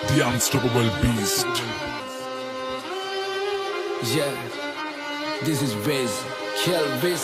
The unstoppable beast. Yeah, this is Wiz, Kill Wiz.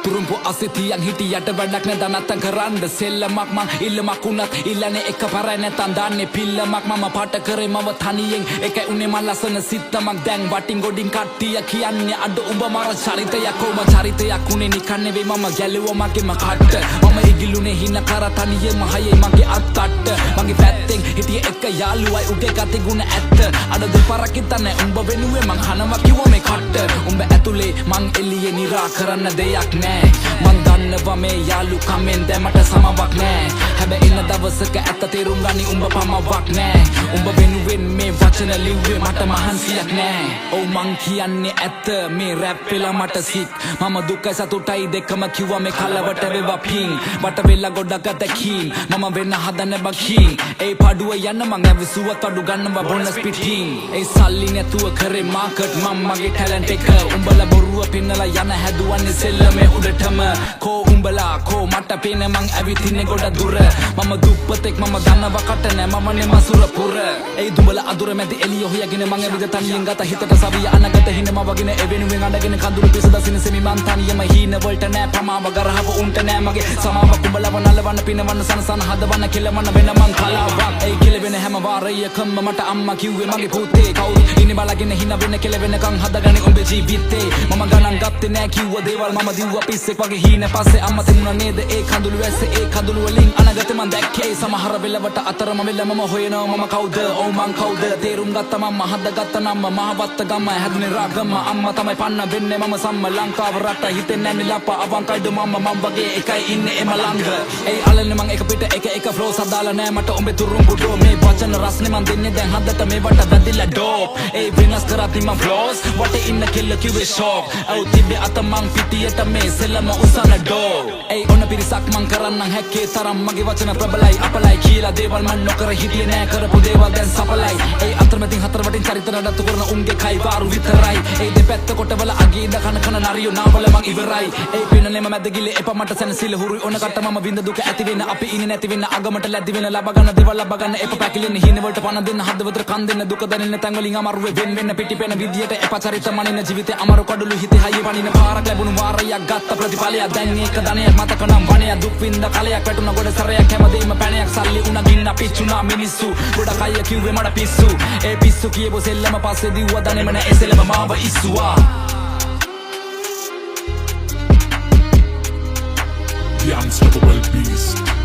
Turumpu asitiyan hitiයට වැඩක් නැ දනත්තන් කරන්න සෙල්ලමක් මං ඉල්ලමක් උනත් ඉල්ලන්නේ එක පරයි නැතන් දන්නේ පිල්ලමක් මම පාට කරේ මව තනියෙන් එකයි උනේ මං ලස්සන සිත්තමක් දැන් වටින් ගොඩින් කට්ටිය කියන්නේ අඩ උඹ මර චරිතයක් කොම චරිතයක් උනේ නිකන් නෙවෙයි මම ගැලුවා මගේම කට්ට මම ඉගිලුනේ හින කර තනියෙම හයේ මගේ අත්තට්ට මගේ පැත්තෙන් හිටියේ එක යාළුවයි උගේ ගති ගුණ ඇත්ත අඩ දෙපාරක් හිතන්නේ උඹ වෙනුවේ මං හනවා කිව්වා මේ කට්ට උඹ ඇතුලේ මං එළියේ නිරා කරන්න දෙයක් නෑ මං දන්නවා මේ යාළුකමෙන් දැමට සමවක් නෑ හැබැයි ඉන්න දවසක ඇත්ත තේරුම් ගනි උඹ පමවක් නෑ උඹ වෙනුවෙන් මේ වචන ලිව්වේ මට මහන්සියක් නෑ ඔව් මං කියන්නේ ඇත්ත මේ රැප් වෙලා මට සික් මම දුකයි සතුටයි දෙකම කිව්වා මේ කලවට වේවා පිං වට වෙලා ගොඩක් අතකින් මම වෙන්න හදන බකින් ඒ පාඩුව යන්න මං ඇවිසුවත් අඩු ගන්නවා බොනස් පිටින් ඒ සල්ලි නැතුව කරේ මාකට් මම මගේ ටැලන්ට් එක උඹලා බොරුව පෙන්නලා යන හැදුවන්නේ සෙල්ලමේ උඩටම කෝ උඹලා කෝ මට පේන මං ඇවිතින්නේ ගොඩ දුර මම දුප්පතෙක් මම දන්නවා කට නෑ මමනේ මසුර පුර ඒ දුඹලා අදුර මැදි එළිය හොයගෙන මං ඇවිද තනියෙන් ගත හිතට සවිය අනගත හිනම වගෙන එවෙනුවෙන් අඩගෙන කඳුළු පිස දසින සෙමි මං තනියම හීන වලට නෑ පමාව ගරහව උන්ට නෑ මගේ සමාව කුඹලව නලවන්න පිනවන්න සනසන හදවන්න කෙලවන්න වෙන මං කලාවක් ඒ කෙලවෙන හැම වාරයකම මට අම්මා කිව්වේ මගේ පුතේ කවුරු ඉන්නේ බලගෙන හින වෙන කෙලවෙනකන් හදගන්නේ උඹේ ජීවිතේ මම ගණන් ගත්තේ නෑ කිව්ව දේවල් මම දිව්වා පිස්සෙක් වගේ හීන පස්සේ අම්මා තිබුණා නේද ඒ කඳුළු වැස්සේ ඒ කඳුළු වලින් අනගත මං දැක්කේ සමහර වෙලවට අතරම වෙල මම හොයනවා මම කවුද ඔව් මං කවුද තේරුම් ගත්තා මම හදගත්ත නම් මහවත්ත ගම හැදුනේ රාගම අම්මා තමයි පන්න වෙන්නේ මම සම්ම ලංකාව රට හිතෙන්නේ නැන්නේ ලප අවංකයිද මම වගේ එකයි ඉන්නේ එම ළඟ ඒ අලන්නේ මං එක පිට එක ෆ්ලෝ සදාලා නෑ මට උඹේ තුරුම්බුඩෝ මේ වචන රස්නේ මං දෙන්නේ දැන් හදට මේවට වැදිලා ඩෝප් ඒ වෙනස් කරati මං ෆ්ලෝස් වටේ ඉන්න කෙල්ල කිව්වේ ෂෝක් ඔව් තිබ්බේ අත මං පිටියට මේ සෙල්ලම උසන ඩෝ ඒ ඔන්න පිරිසක් මං කරන්නම් හැක්කේ තරම් මගේ වචන ප්‍රබලයි අපලයි කියලා දේවල් මං නොකර හිටියේ නෑ කරපු දේවල් දැන් සපලයි ඒ අතරමැදින් හතර වටින් චරිත නඩත්තු කරන උන්ගේ කයි වාරු විතරයි ඒ දෙපැත්ත කොටවල අගේ ඉඳ කන නරියෝ නාවල මං ඉවරයි ඒ පිනනෙම මැද ගිලේ එපා මට සැනසීල හුරුයි ඔන්න කට මම විඳ දුක ඇති වෙන අපි ඉන්නේ නැති වෙන අගමට ලැබි වෙන ලබ ගන්න දේවල් ලබ ගන්න එපා පැකිලෙන හින වලට පණ දෙන්න හදවතට කන් දෙන්න දුක දැනෙන තැන් වලින් අමාරුවේ වෙන් වෙන්න පිටිපෙන විදියට එපා චරිත මනින ජීවිතේ අමාරු කඩළු හිතේ හයිය වනින පාරක් ලැබුණු වාරයක් ගත්ත ප්‍රතිඵලයක් දැන් ඒක ධනයක් මතක නම් වණයක් දුක් විඳ කලයක් වැටුණ ගොඩ සරයක් හැමදේම පැණයක් සල්ලි උණ ගින්න පිච්චුණා මිනිස්සු ගොඩක් අය කිව්වේ මට පිස්සු ඒ පිස්සු කියපු සෙල්ලම පස්සේ දිව්වා දනේම නෑ එසෙලම මාව ඉස්සුවා The unstoppable beast.